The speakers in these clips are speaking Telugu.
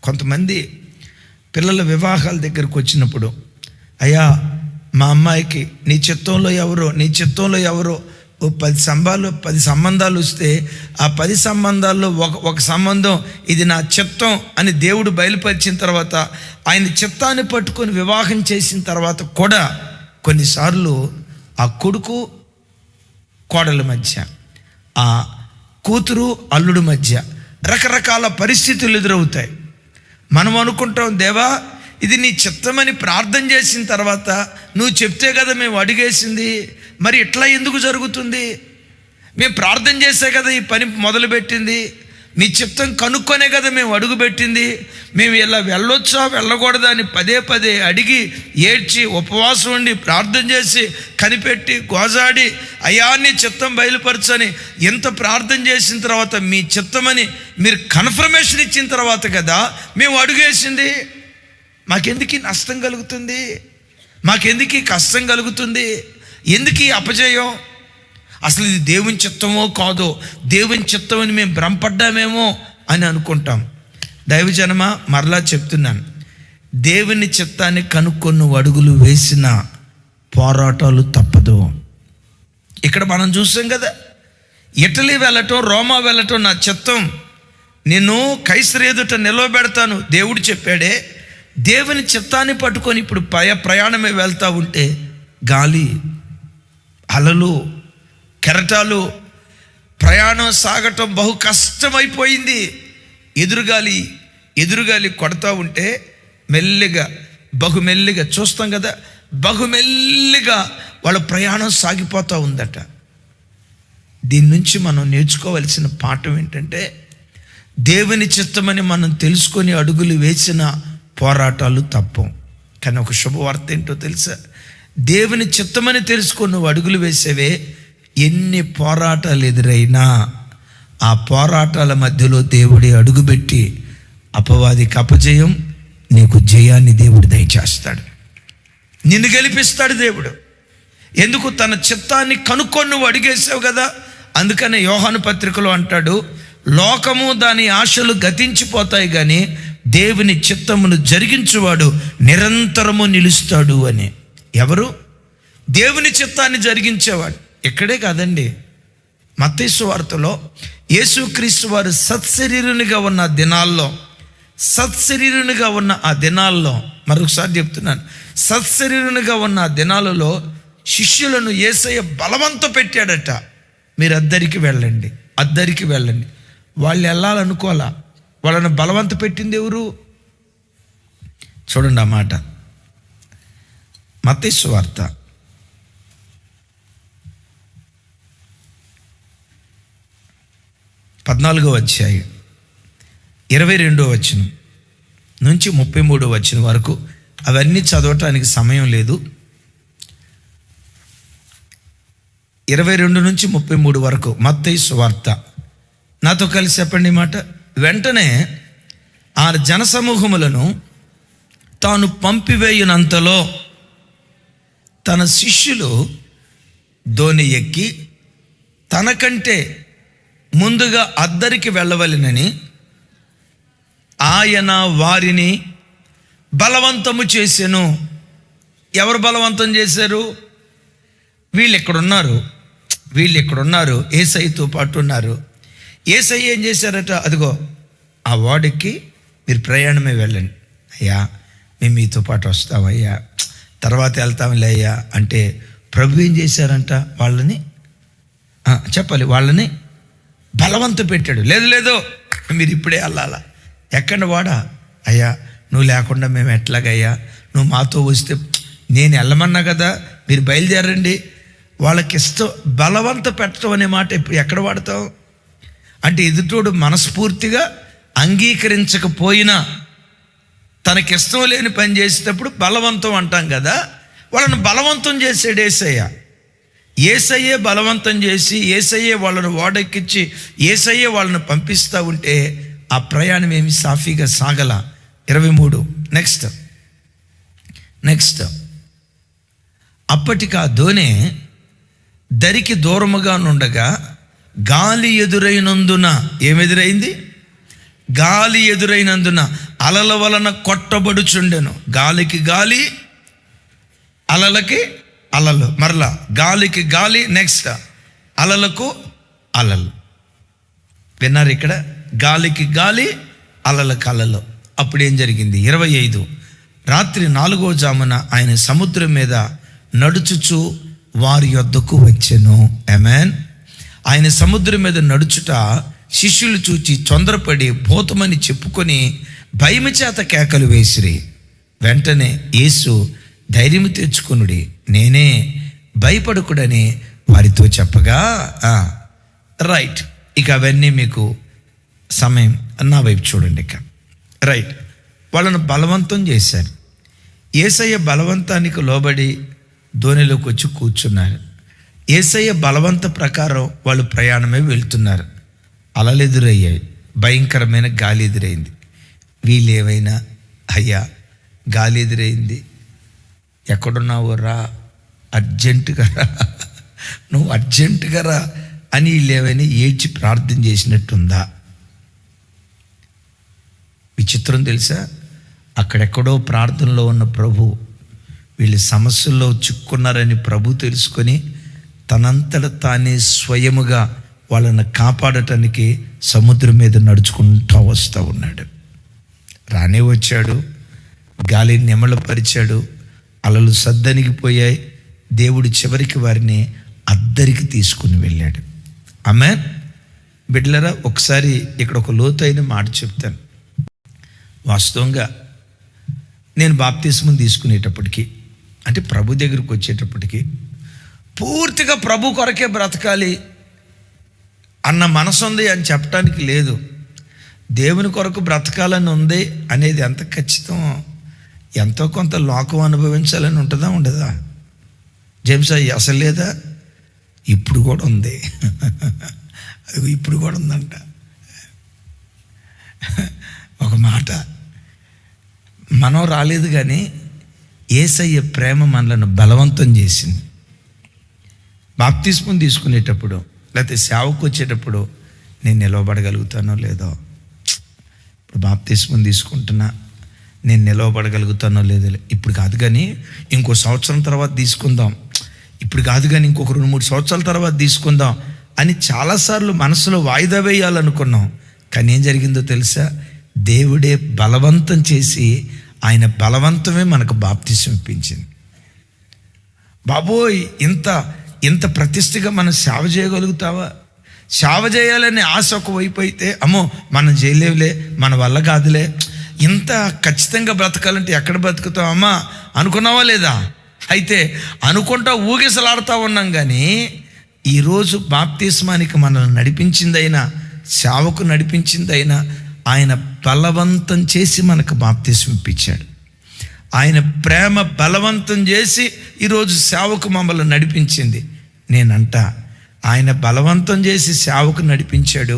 కొంతమంది పిల్లల వివాహాల దగ్గరకు వచ్చినప్పుడు, అయ్యా మా అమ్మాయికి నీ చిత్తంలో ఎవరో 10 సంబంధాలు వస్తే ఆ 10 సంబంధాల్లో ఒక సంబంధం ఇది నా చిత్తం అని దేవుడు బయలుపరిచిన తర్వాత, ఆయన చిత్తాన్ని పట్టుకొని వివాహం చేసిన తర్వాత కూడా కొన్నిసార్లు ఆ కొడుకు కోడల మధ్య, ఆ కూతురు అల్లుడు మధ్య రకరకాల పరిస్థితులు ఎదురవుతాయి. మనం అనుకుంటాం, దేవా ఇది నీ చిత్తమని ప్రార్థన చేసిన తర్వాత నువ్వు చెప్తే కదా మేము అడిగేసింది, మరి ఇట్లా ఎందుకు జరుగుతుంది? మేము ప్రార్థన చేసే కదా ఈ పని మొదలుపెట్టింది, నీ చిత్తం కనుక్కొనే కదా మేము అడుగుపెట్టింది, మేము ఇలా వెళ్ళొచ్చా వెళ్ళకూడదా అని పదే అడిగి ఏడ్చి ఉపవాసం ఉండి ప్రార్థన చేసి కనిపెట్టి గోజాడి అయ్యా నీ చిత్తం బయలుపరచని ఎంత ప్రార్థన చేసిన తర్వాత మీ చిత్తమని మీరు కన్ఫర్మేషన్ ఇచ్చిన తర్వాత కదా మేము అడుగేసింది. మాకెందుకు ఈ నష్టం కలుగుతుంది? మాకెందుకు ఈ కష్టం కలుగుతుంది? ఎందుకు ఈ అపజయం? అసలు ఇది దేవుని చిత్తమో కాదో, దేవుని చిత్తం అని మేము భ్రమపడ్డామేమో అని అనుకుంటాం. దైవజనమా, మరలా చెప్తున్నాను, దేవుని చిత్తాన్ని కనుక్కొని అడుగులు వేసిన పోరాటాలు తప్పదు. ఇక్కడ మనం చూసాం కదా, ఇటలీ వెళ్ళటం, రోమా వెళ్ళటం నా చిత్తం, నిన్ను కైసరు ఎదుట నిలవబెడతాను దేవుడు చెప్పాడే. దేవుని చిత్తాన్ని పట్టుకొని ఇప్పుడు ప్రయాణమే వెళ్తూ ఉంటే గాలి, అలలు, కెరటాలు, ప్రయాణం సాగటం బహు కష్టమైపోయింది. ఎదురుగాలి కొడతా ఉంటే బహుమెల్లిగా చూస్తాం కదా, బహుమెల్లిగా వాళ్ళ ప్రయాణం సాగిపోతూ ఉందట. దీని నుంచి మనం నేర్చుకోవలసిన పాఠం ఏంటంటే, దేవుని చిత్తమని మనం తెలుసుకొని అడుగులు వేసిన పోరాటాలు తప్పం. కానీ ఒక శుభవార్త ఏంటో తెలుసా? దేవుని చిత్తమని తెలుసుకొని నువ్వు అడుగులు వేసేవే, ఎన్ని పోరాటాలు ఎదురైనా ఆ పోరాటాల మధ్యలో దేవుడి అడుగుపెట్టి అపవాదికి అపజయం, నీకు జయాన్ని దేవుడు దయచేస్తాడు, నిన్ను గెలిపిస్తాడు దేవుడు. ఎందుకు? తన చిత్తాన్ని కనుక్కొని నువ్వు అడిగేసావు కదా. అందుకనే యోహాను పత్రికలో అంటాడు, లోకము దాని ఆశలు గతించిపోతాయి కానీ దేవుని చిత్తమును జరిగించువాడు నిరంతరము నిలుస్తాడు అని. ఎవరు? దేవుని చిత్తాన్ని జరిగించేవాడు. ఇక్కడే కాదండి, మత్తయి సువార్తలో యేసుక్రీస్తు వారు సత్శరీరునిగా ఉన్న ఆ దినాల్లో మరొకసారి చెప్తున్నాను, సత్శరీరునిగా ఉన్న ఆ దినాలలో శిష్యులను యేసయ్య బలవంత పెట్టాడట, మీరు అద్దరికి వెళ్ళండి. వాళ్ళు వెళ్ళాలనుకోవాలా, వాళ్ళని బలవంత పెట్టింది ఎవరు? చూడండి ఆ మాట, మత్తయి సువార్త 14వ అధ్యాయం 22వ వచనం నుంచి 33వ వచనం వరకు. అవన్నీ చదవటానికి సమయం లేదు. 22 నుంచి 33 వరకు మత్తయి సువార్త. నాతో కలిసి చెప్పండి మాట. వెంటనే ఆ జనసమూహములను తాను పంపివేయునంతలో తన శిష్యులు దోణి ఎక్కి తనకంటే ముందుగా అద్దరికి వెళ్ళవలెనని ఆయన వారిని బలవంతము చేసెను. ఎవరు బలవంతం చేశారు? వీళ్ళు ఇక్కడున్నారు, యేసయ్యతో పాటు ఉన్నారు. యేసయ్య ఏం చేశారట? అదిగో ఆ వాడికి మీరు ప్రయాణమే వెళ్ళండి అయ్యా, మేము మీతో పాటు వస్తామయ్యా, తర్వాత వెళ్తాంలే అయ్యా అంటే ప్రభు ఏం చేశారంట? వాళ్ళని బలవంత పెట్టాడు. లేదు మీరు ఇప్పుడే వెళ్ళాలా. ఎక్కడ వాడా? అయ్యా నువ్వు లేకుండా మేము ఎట్లాగయ్యా, నువ్వు మాతో వస్తే నేను వెళ్ళమన్నా కదా, మీరు బయలుదేరండి. వాళ్ళకి ఇష్టం. బలవంత పెట్టడం అనే మాట ఇప్పుడు ఎక్కడ వాడతాం? అంటే ఎదుటోడు మనస్ఫూర్తిగా అంగీకరించకపోయినా తనకిష్టం లేని పని చేసేటప్పుడు బలవంతం అంటాం కదా. వాళ్ళని బలవంతం చేసాడు యేసయ్యే బలవంతం చేసి, యేసయ్యే వాళ్ళను ఓడెక్కించి, యేసయ్యే వాళ్ళను పంపిస్తూ ఉంటే ఆ ప్రయాణం ఏమి సాఫీగా సాగల. 23 నెక్స్ట్ అప్పటికి ఆ దోణి దరికి దూరముగా నుండగా గాలి ఎదురైనందున, ఏమెదురైంది? గాలి ఎదురైనందున అలల వలన కొట్టబడుచుండెను. గాలికి గాలి, అలలకి అలలు. మరలా గాలికి గాలి, నెక్స్ట్ అలలకు అలలు. విన్నారు ఇక్కడ? గాలికి గాలి, అలలకు అలలు. అప్పుడేం జరిగింది? 25 రాత్రి 4వ జామున ఆయన సముద్రం మీద నడుచుచు వారి యొద్దకు వచ్చెను. ఆమేన్. ఆయన సముద్రం మీద నడుచుట శిష్యులు చూచి తొందరపడి భూతమని చెప్పుకొని భయము చేత కేకలు వేసిరి. వెంటనే యేసు ధైర్యం తెచ్చుకొనుడి, నేనే, భయపడకుడని వారితో చెప్పగా, రైట్. ఇక అవన్నీ మీకు సమయం నా వైపు చూడండి. ఇక రైట్, వాళ్ళను బలవంతం చేశారు. యేసయ్య బలవంతానికి లోబడి ధోనిలోకి వచ్చి కూర్చున్నారు. యేసయ్య బలవంత ప్రకారం వాళ్ళు ప్రయాణమే వెళ్తున్నారు. అలలు ఎదురయ్యాయి, భయంకరమైన గాలి ఎదురైంది. వీళ్ళు ఏమైనా, అయ్యా గాలి ఎదురైంది, ఎక్కడున్నావు రా, అర్జెంటుగా రా, నువ్వు అర్జెంటుగా రా అని వీళ్ళు ఏమైనా ఏడ్చి ప్రార్థన చేసినట్టుందా? విచిత్రం తెలుసా? అక్కడెక్కడో ప్రార్థనలో ఉన్న ప్రభు వీళ్ళు సమస్యల్లో చిక్కున్నారని ప్రభు తెలుసుకొని తనంతట తానే స్వయముగా వాళ్ళని కాపాడటానికి సముద్రం మీద నడుచుకుంటూ వస్తూ ఉన్నాడు. రానే వచ్చాడు, గాలిని నిమలపరిచాడు, అలలు సద్దనిగిపోయాయి. దేవుడు చివరికి వారిని అద్దరికి తీసుకుని వెళ్ళాడు. ఆమేన్. బిడ్డలారా, ఒకసారి ఇక్కడ ఒక లోతైన మాట చెప్తాను. వాస్తవంగా నేను బాప్తిస్మం తీసుకునేటప్పటికి, అంటే ప్రభు దగ్గరికి వచ్చేటప్పటికి పూర్తిగా ప్రభు కొరకే బ్రతకాలి అన్న మనసు ఉంది అని చెప్పడానికి లేదు. దేవుని కొరకు బ్రతకాలని ఉంది అనేది ఎంత ఖచ్చితం, ఎంతో కొంత లోకం అనుభవించాలని ఉంటుందా ఉండదా? జేమ్స్ అసలు లేదా? ఇప్పుడు కూడా ఉంది. అది ఇప్పుడు కూడా ఉందంట. ఒక మాట, మనం రాలేదు కానీ యేసయ్య ప్రేమ మనలను బలవంతం చేసింది. బాప్తిస్మం తీసుకునేటప్పుడు లేకపోతే సేవకు వచ్చేటప్పుడు నేను నిలవబడగలుగుతానో లేదో, ఇప్పుడు బాప్తిస్మం తీసుకుంటున్నా, నేను నిలవబడగలుగుతానో లేదో, ఇప్పుడు కాదు కానీ ఇంకో సంవత్సరం తర్వాత తీసుకుందాం, ఇప్పుడు కాదు కానీ ఇంకొక 2-3 సంవత్సరాల తర్వాత తీసుకుందాం అని చాలాసార్లు మనసులో వాయిదా వేయాలనుకున్నాం. కానీ ఏం జరిగిందో తెలుసా? దేవుడే బలవంతం చేసి, ఆయన బలవంతమే మనకు బాప్తిసం ఇప్పించింది. బాబోయ్, ఇంత ప్రతిష్టగా మనం సేవ చేయగలుగుతావా? సేవ చేయాలనే ఆశ ఒకవైపు అయితే, అమ్మో మనం చేయలేవులే, మన వల్ల కాదులే, ఇంత ఖచ్చితంగా బ్రతకాలంటే ఎక్కడ బ్రతుకుతావు అమ్మా అనుకున్నావా లేదా? అయితే అనుకుంటా ఊగిసలాడుతూ ఉన్నాం. కానీ ఈరోజు బాప్తిస్మానికి మనల్ని నడిపించిందైనా, సేవకు నడిపించిందైనా ఆయన బలవంతం చేసి మనకు బాప్తిస్మం ఇప్పించాడు. ఆయన ప్రేమ బలవంతం చేసి ఈరోజు సేవకు మమ్మల్ని నడిపించింది. నేనంట, ఆయన బలవంతం చేసి సేవకు నడిపించాడు,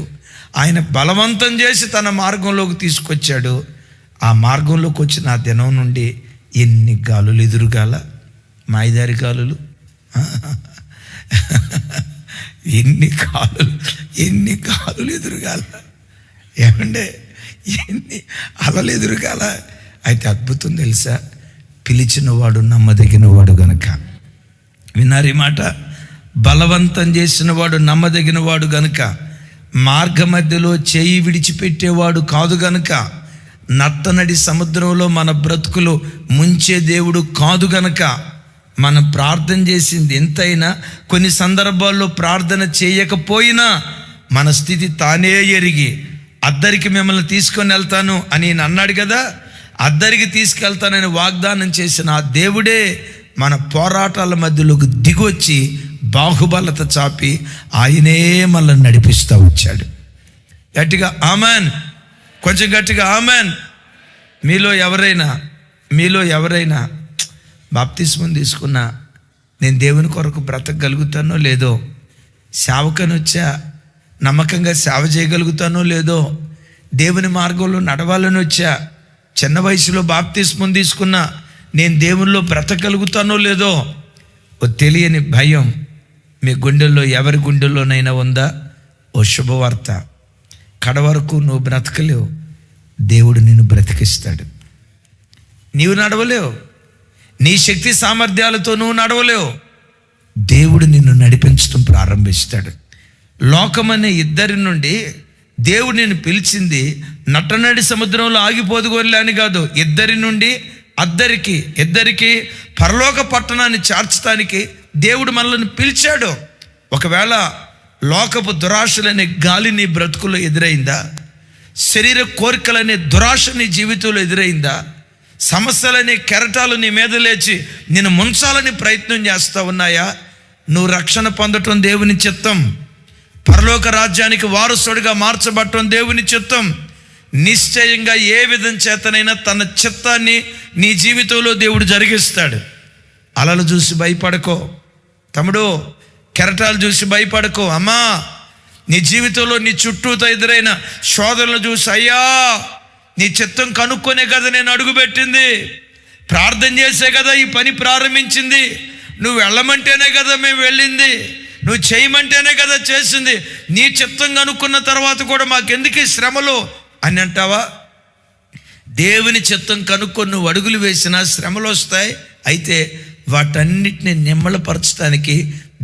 ఆయన బలవంతం చేసి తన మార్గంలోకి తీసుకొచ్చాడు. ఆ మార్గంలోకి వచ్చిన ఆ దినం నుండి ఎన్ని గాలులు ఎదురుగాల, మాయదారి గాలులు, ఎన్ని గాలులు ఎదురుగాల, ఏమంటే ఎన్ని అలలు ఎదురుగాల. అయితే అద్భుతం తెలుసా? పిలిచినవాడు నమ్మదగినవాడు గనుక. విన్నారీ మాట? బలవంతం చేసినవాడు నమ్మదగినవాడు గనుక, మార్గ మధ్యలో చేయి విడిచిపెట్టేవాడు కాదు గనుక, నత్తనడి సముద్రంలో మన బ్రతుకులు ముంచే దేవుడు కాదు గనుక, మనం ప్రార్థన చేసింది ఎంతైనా, కొన్ని సందర్భాల్లో ప్రార్థన చేయకపోయినా మన స్థితి తానే ఎరిగి అద్దరికి మిమ్మల్ని తీసుకొని వెళ్తాను అని నేను అన్నాడు కదా. అద్దరికి తీసుకెళ్తానని వాగ్దానం చేసిన ఆ దేవుడే మన పోరాటాల మధ్యలోకి దిగొచ్చి బాహుబలత చాపి ఆయనే మనల్ని నడిపిస్తూ వచ్చాడు. గట్టిగా ఆమెన్, కొంచెం గట్టిగా ఆమెన్. మీలో ఎవరైనా బాప్తిస్మం తీసుకున్నా, నేను దేవుని కొరకు బ్రతకగలుగుతానో లేదో, సేవకని వచ్చా నమ్మకంగా సేవ చేయగలుగుతానో లేదో, దేవుని మార్గంలో నడవాలని వచ్చా, చిన్న వయసులో బాప్తిస్మం తీసుకున్నా, నేను దేవునిలో బ్రతకగలుగుతానో లేదో, ఓ తెలియని భయం మీ గుండెల్లో, ఎవరి గుండెల్లోనైనా ఉందా? ఓ శుభవార్త, కడవరకు నువ్వు బ్రతకలేవు. దేవుడు నిన్ను బ్రతికిస్తాడు. నీవు నడవలేవు, నీ శక్తి సామర్థ్యాలతో నువ్వు నడవలేవు. దేవుడు నిన్ను నడిపించడం ప్రారంభిస్తాడు. లోకమనే ఇద్దరి నుండి దేవుడు నిన్ను పిలిచింది నట్టనడి సముద్రంలో ఆగిపోదుకోలే అని కాదు. ఇద్దరి నుండి ఇద్దరికి పరలోక పట్టణాన్ని చేర్చడానికి దేవుడు మనల్ని పిలిచాడు. ఒకవేళ లోకపు దురాశలనే గాలి నీ బ్రతుకుల్లో ఎదురైందా? శరీర కోరికలనే దురాశ నీ జీవితంలో ఎదురైందా? సమస్యలనే కెరటాలు నీ మీద లేచి నిన్ను ముంచాలని ప్రయత్నం చేస్తూ ఉన్నాయా? నువ్వు రక్షణ పొందటం దేవుని చిత్తం, పరలోక రాజ్యానికి వారసుడిగా మార్చబడటం దేవుని చిత్తం. నిశ్చయంగా ఏ విధం చేతనైనా తన చిత్తాన్ని నీ జీవితంలో దేవుడు జరిగిస్తాడు. అలలు చూసి భయపడకో తమ్ముడు, కెరటాలు చూసి భయపడకో అమ్మా. నీ జీవితంలో నీ చుట్టూతో ఎదురైన శోధనలు చూసి, అయ్యా నీ చిత్తం కనుక్కొనే కదా నేను అడుగుపెట్టింది, ప్రార్థన చేసే కదా ఈ పని ప్రారంభించింది, నువ్వు వెళ్ళమంటేనే కదా మేము వెళ్ళింది, నువ్వు చేయమంటేనే కదా చేసింది, నీ చిత్తం కనుక్కున్న తర్వాత కూడా మాకెందుకు ఈ శ్రమలు అని అంటావా? దేవుని చిత్తం కనుక్కొని నువ్వు అడుగులు వేసినా శ్రమలు వస్తాయి. అయితే వాటన్నిటిని నిమ్మలపరచడానికి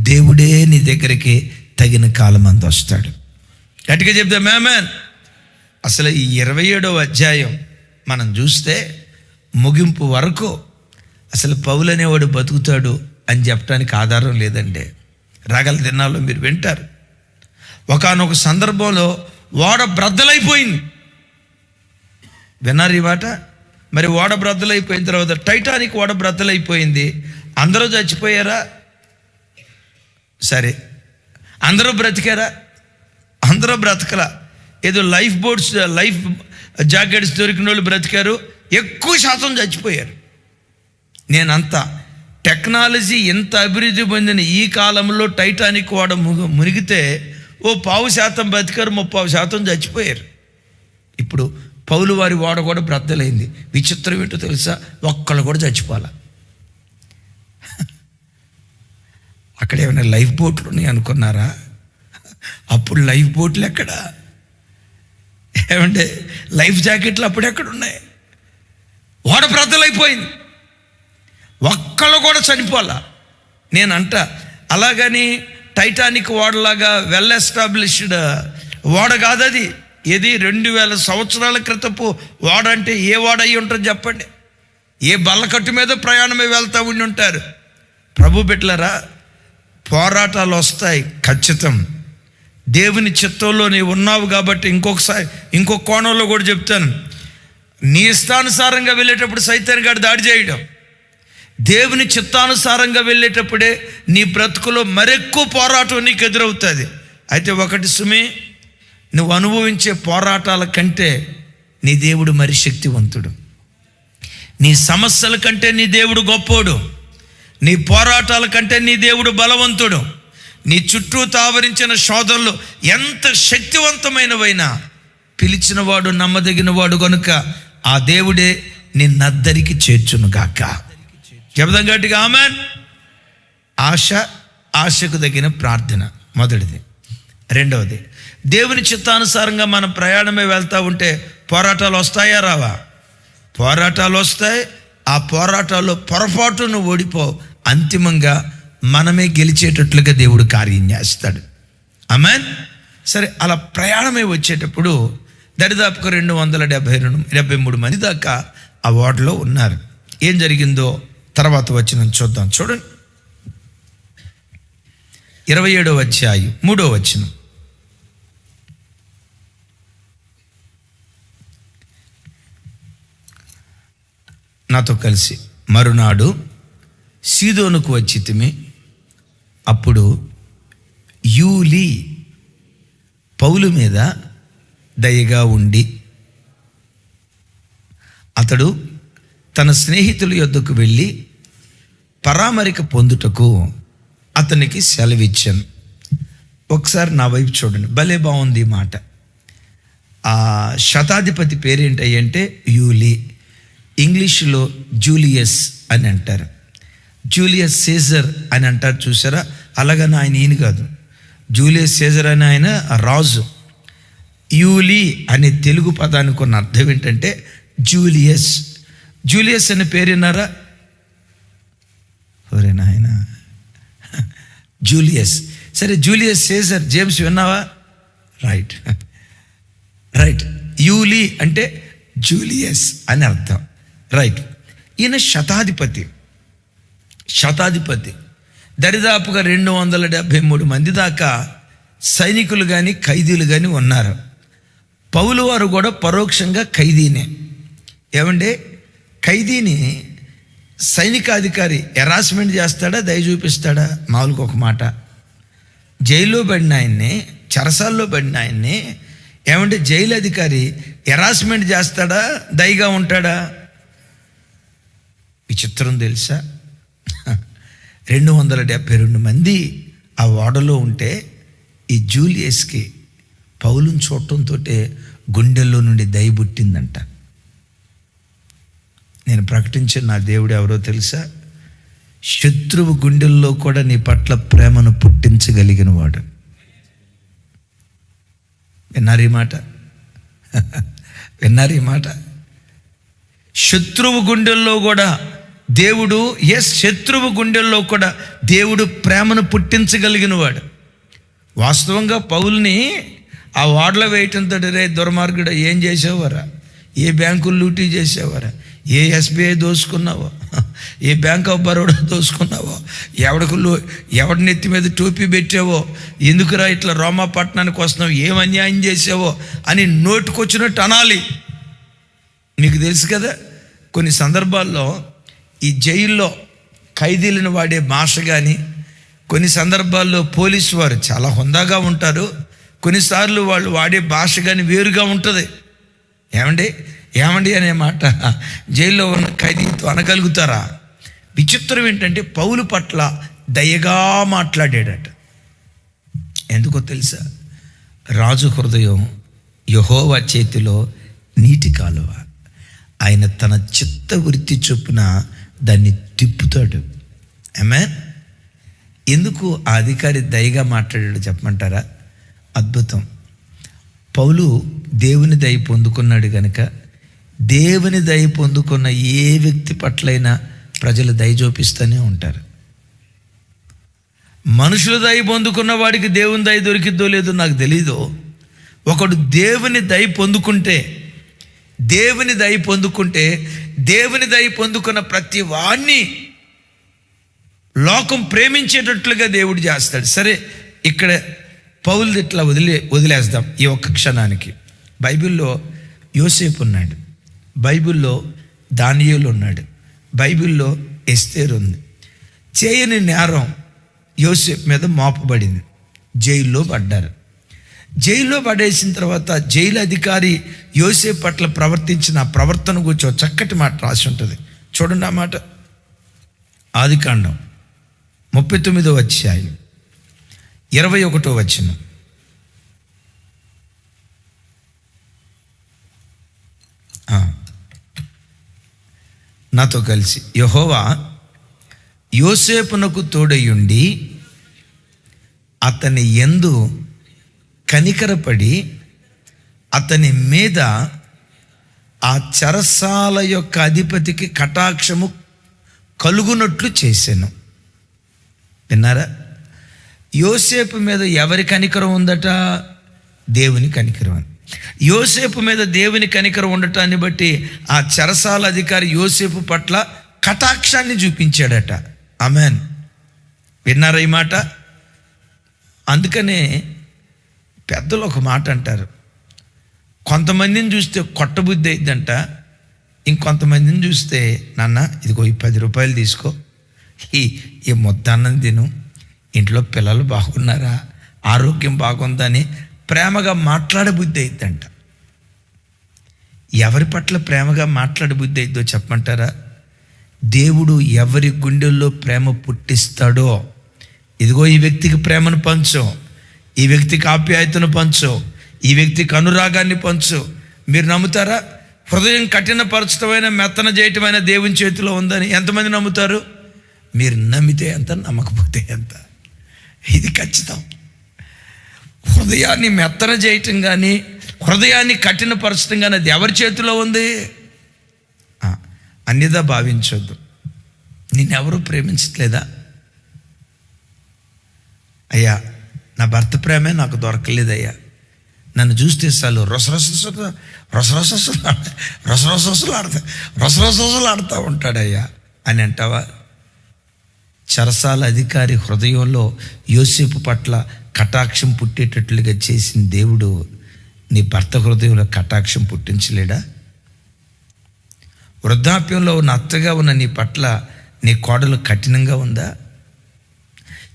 దేవుడే నీ దగ్గరికి తగిన కాలం అంత వస్తాడు. గట్టిగా చెప్తాం ఆమేన్. అసలు ఈ 27వ అధ్యాయం మనం చూస్తే ముగింపు వరకు అసలు పౌలు అనేవాడు బతుకుతాడు అని చెప్పడానికి ఆధారం లేదండి. రాగల దినాల్లో మీరు వింటారు. ఒకానొక సందర్భంలో ఓడ బ్రద్దలైపోయింది. విన్నారు ఈ మాట? మరి ఓడ బ్రద్దలైపోయిన తర్వాత టైటానిక్ ఓడ బ్రద్దలైపోయింది. అందరూ చచ్చిపోయారా? సరే, అందరూ బ్రతికారా? అందరూ బ్రతకలా. ఏదో లైఫ్ జాకెట్స్ దొరికిన వాళ్ళు బ్రతికారు, ఎక్కువ శాతం చచ్చిపోయారు. నేనంతా టెక్నాలజీ ఎంత అభివృద్ధి పొందిన ఈ కాలంలో టైటానిక్ ఓడ మునిగితే 10% బ్రతికారు, 30% చచ్చిపోయారు. ఇప్పుడు పౌలు వారి ఓడ కూడా బ్రద్దలైంది. విచిత్రం ఏంటో తెలుసా? ఒక్కళ్ళు కూడా చచ్చిపోవాల. అక్కడ ఏమైనా లైఫ్ బోట్లు ఉన్నాయి అనుకున్నారా? అప్పుడు లైఫ్ బోట్లు ఎక్కడ? ఏమంటే లైఫ్ జాకెట్లు అప్పుడు ఎక్కడ ఉన్నాయి? ఓడ బ్రద్దలైపోయింది, ఒక్కళ్ళు కూడా చనిపోవాలా. నేనంట అలాగని టైటానిక్ ఓడలాగా వెల్ ఎస్టాబ్లిష్డ్ ఓడ కాదది. ఇది 2000 సంవత్సరాల క్రితపు ఓడ. అంటే ఏ ఓడ అయ్యి ఉంటుంది చెప్పండి? ఏ బల్లకట్టు మీద ప్రయాణమే వెళ్తూ ఉండి ఉంటారు. ప్రభు బిడ్డలారా, పోరాటాలు వస్తాయి ఖచ్చితం. దేవుని చిత్తంలో నీవు ఉన్నావు కాబట్టి ఇంకొక కోణంలో కూడా చెప్తాను. నీ ఇష్టానుసారంగా వెళ్ళేటప్పుడు సైతాన్ గాడు దాడి చేయడం, దేవుని చిత్తానుసారంగా వెళ్ళేటప్పుడే నీ బ్రతుకులో మరెక్కువ పోరాటం నీకు ఎదురవుతుంది. అయితే ఒకటి సుమి, నువ్వు అనుభవించే పోరాటాల కంటే నీ దేవుడు మరి శక్తివంతుడు. నీ సమస్యల కంటే నీ దేవుడు గొప్పోడు. నీ పోరాటాల కంటే నీ దేవుడు బలవంతుడు. నీ చుట్టూ తావరించిన శోధనలు ఎంత శక్తివంతమైనవైనా పిలిచినవాడు నమ్మదగినవాడు కనుక ఆ దేవుడే నిన్నద్దరికి చేర్చునుగాక. చెబుదాం గట్టిగా ఆమేన్. ఆశకు తగిన ప్రార్థన మొదటిది. రెండవది, దేవుని చిత్తానుసారంగా మన ప్రయాణమే వెళ్తూ ఉంటే పోరాటాలు వస్తాయా రావా? పోరాటాలు వస్తాయి. ఆ పోరాటాల్లో పొరపాటును ఓడిపో, అంతిమంగా మనమే గెలిచేటట్లుగా దేవుడు కార్యం చేస్తాడు. ఆమేన్. సరే, అలా ప్రయాణమే వచ్చేటప్పుడు దరిదాపుకు 273 మంది దాకా ఆ ఓడలో ఉన్నారు. ఏం జరిగిందో తర్వాత వచనం చూద్దాం. చూడండి, 27వ అధ్యాయం 3వ వచనం. నాతో కలిసి, మరునాడు సీదోనుకు వచ్చితిమి. అప్పుడు యూలి పౌలు మీద దయగా ఉండి అతడు తన స్నేహితుల యొద్దకు వెళ్ళి పరామరిక పొందుటకు అతనికి సెలవిచ్చాను. ఒకసారి నా వైపు చూడండి, భలే బాగుంది ఈ మాట. ఆ శతాధిపతి పేరేంటంటే యూలి. ఇంగ్లీషులో జూలియస్ అని అంటారు, జూలియస్ సీజర్ అని అంటారు. చూసారా? అలాగని ఆయన ఈయన కాదు, జూలియస్ సీజర్ అని ఆయన రాజు. యూలి అనే తెలుగు పదానికి ఉన్న అర్థం ఏంటంటే జూలియస్. జూలియస్ అనే పేరు విన్నారా? ఒరే నాయన, జూలియస్. సరే, జూలియస్ సీజర్, జేమ్స్ విన్నావా? రైట్. యూలి అంటే జూలియస్ అని అర్థం. రైట్. ఈయన శతాధిపతి. దరిదాపుగా 273 మంది దాకా సైనికులు కానీ ఖైదీలు కానీ ఉన్నారు. పౌలు వారు కూడా పరోక్షంగా ఖైదీనే. ఏమంటే ఖైదీని సైనికాధికారి హెరాస్మెంట్ చేస్తాడా, దయ చూపిస్తాడా? మామూలుగా ఒక మాట, జైల్లో పడిన ఆయన్ని, చెరసాల్లో పడిన ఆయన్ని ఏమంటే జైలు అధికారి హెరాస్మెంట్ చేస్తాడా, దయగా ఉంటాడా? విచిత్రం తెలుసా? 272 మంది ఆ ఓడలో ఉంటే ఈ జూలియస్కి పౌలుని చూడటంతో గుండెల్లో నుండి దయ పుట్టిందంట. నేను ప్రకటించిన నా దేవుడు ఎవరో తెలుసా? శత్రువు గుండెల్లో కూడా నీ పట్ల ప్రేమను పుట్టించగలిగిన వాడు. విన్నారు ఈ మాట? శత్రువు గుండెల్లో కూడా దేవుడు, శత్రువు గుండెల్లో కూడా దేవుడు ప్రేమను పుట్టించగలిగిన వాడు. వాస్తవంగా పౌల్ని ఆ ఓడలో వేయటంతో, రే దుర్మార్గుడు, ఏం చేసేవారా? ఏ బ్యాంకులు లూటీ చేసేవారా? ఏ ఎస్బీఐ దోసుకున్నావో, ఏ బ్యాంక్ ఆఫ్ బరోడా దోసుకున్నావో, ఎవడి నెత్తి మీద టోపీ పెట్టావో, ఎందుకురా ఇట్లా రోమా పట్టణానికి వస్తున్నావు, ఏం అన్యాయం చేసావో అని నోటుకొచ్చినట్టు అనాలి. మీకు తెలుసు కదా, కొన్ని సందర్భాల్లో ఈ జైల్లో ఖైదీలను వాడే భాష కానీ, కొన్ని సందర్భాల్లో పోలీసు వారు చాలా హుందాగా ఉంటారు, కొన్నిసార్లు వాళ్ళు వాడే భాష కానీ వేరుగా ఉంటుంది. ఏమండి అనే మాట జైల్లో ఉన్న ఖైదీతో అనగలుగుతారా? విచిత్రం ఏంటంటే పౌలు పట్ల దయగా మాట్లాడాడట. ఎందుకో తెలుసా? రాజు హృదయం యెహోవా చేతిలో నీటి కాలువ. ఆయన తన చిత్త వృత్తి చొప్పున దాన్ని తిప్పుతాడు. ఆమేన్. ఎందుకు ఆ అధికారి దయగా మాట్లాడాడు చెప్పమంటారా? అద్భుతం. పౌలు దేవుని దయ పొందుకున్నాడు కనుక, దేవుని దయ పొందుకున్న ఏ వ్యక్తి పట్లైనా ప్రజలు దయ చూపిస్తూనే ఉంటారు. మనుషుల దయ పొందుకున్న వాడికి దేవుని దయ దొరికిద్దో లేదో నాకు తెలీదు. ఒకడు దేవుని దయ పొందుకుంటే దేవుని దయ పొందుకున్న ప్రతి వాణ్ణి లోకం ప్రేమించేటట్లుగా దేవుడు చేస్తాడు. సరే, ఇక్కడ పౌలు ఇట్లా వదిలేద్దాం ఈ ఒక్క క్షణానికి. బైబిల్లో యోసేపు ఉన్నాడు, బైబిల్లో దానియేలు ఉన్నాడు, బైబిల్లో ఎస్తేరు ఉంది. చేయని నేరం యోసేపు మీద మోపబడింది, జైల్లో పడ్డారు. జైల్లో పడేసిన తర్వాత జైలు అధికారి యోసేపు పట్ల ప్రవర్తించిన ప్రవర్తన గురించి చక్కటి మాట రాసి ఉంటుంది. చూడండి ఆ మాట. ఆదికాండం 39వ అధ్యాయం 21వ వచనం. నాతో కలిసి, యెహోవా యోసేపునకు తోడయుండి అతని యందు కనికరపడి అతని మీద ఆ చెరసాల యొక్క అధిపతికి కటాక్షము కలుగునట్లు చేశాను. విన్నారా? యోసేపు మీద ఎవరి కనికరం ఉందట? దేవుని కనికరం. యోసేపు మీద దేవుని కనికరం ఉండటాన్ని బట్టి ఆ చెరసాల అధికారి యోసేపు పట్ల కటాక్షాన్ని చూపించాడట. ఆమేన్. విన్నారా ఈ మాట? అందుకనే పెద్దలు ఒక మాట అంటారు, కొంతమందిని చూస్తే కొట్టబుద్ధి అయిద్దంట, ఇంకొంతమందిని చూస్తే నాన్న ఇదిగో ఈ 10 రూపాయలు తీసుకో, ఈ ముద్దన్నం తిను, ఇంట్లో పిల్లలు బాగున్నారా, ఆరోగ్యం బాగుందని ప్రేమగా మాట్లాడబుద్ధి అయిద్దంట. ఎవరి పట్ల ప్రేమగా మాట్లాడబుద్ధి అయిద్దో చెప్పమంటారా? దేవుడు ఎవరి గుండెల్లో ప్రేమ పుట్టిస్తాడో, ఇదిగో ఈ వ్యక్తికి ప్రేమను పంచు, ఈ వ్యక్తికి ఆప్యాయతను పంచు, ఈ వ్యక్తికి అనురాగాన్ని పంచు. మీరు నమ్ముతారా? హృదయం కఠినపరచటమైన మెత్తన చేయటమైన దేవుని చేతిలో ఉందని ఎంతమంది నమ్ముతారు? మీరు నమ్మితే ఎంత, నమ్మకపోతే ఎంత. ఇది ఖచ్చితం. హృదయాన్ని మెత్తన చేయటం కానీ హృదయాన్ని కఠినపరచడం కానీ అది ఎవరి చేతిలో ఉంది? అన్యదా భావించొద్దు. నిన్నెవరూ ప్రేమించట్లేదా? అయ్యా, నా భర్త ప్రేమే నాకు దొరకలేదయ్యా, నన్ను చూస్తే చాలు రసరసలు ఆడుతూ ఉంటాడయ్యా అని అంటావా? చెరసాల అధికారి హృదయంలో యోసేపు పట్ల కటాక్షం పుట్టేటట్లుగా చేసిన దేవుడు నీ భర్త హృదయంలో కటాక్షం పుట్టించలేడా? వృద్ధాప్యంలో ఉన్న అత్తగా ఉన్న నీ పట్ల నీ కోడలు కఠినంగా ఉందా?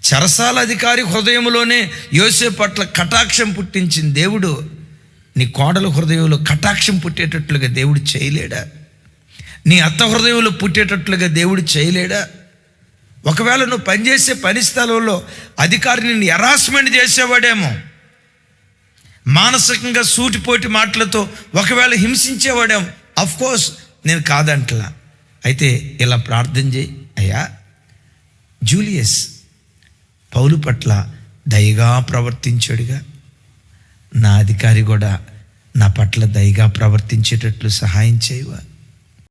చెరసాల అధికారి హృదయంలోనే యోసేపు పట్ల కటాక్షం పుట్టించిన దేవుడు నీ కోడల హృదయంలో కటాక్షం పుట్టేటట్లుగా దేవుడు చేయలేడా? నీ అత్త హృదయంలో పుట్టేటట్లుగా దేవుడు చేయలేడా? ఒకవేళ నువ్వు పనిచేసే పని స్థలంలో అధికారి నిన్ను హెరాస్మెంట్ చేసేవాడేమో, మానసికంగా సూటిపోటి మాటలతో ఒకవేళ హింసించేవాడేమో. అఫ్కోర్స్ నేను కాదంటలా. అయితే ఇలా ప్రార్థన చేయి, అయ్యా జూలియస్ పౌలు పట్ల దయగా ప్రవర్తించాడుగా, నా అధికారి కూడా నా పట్ల దయగా ప్రవర్తించేటట్లు సహాయం చేయవా?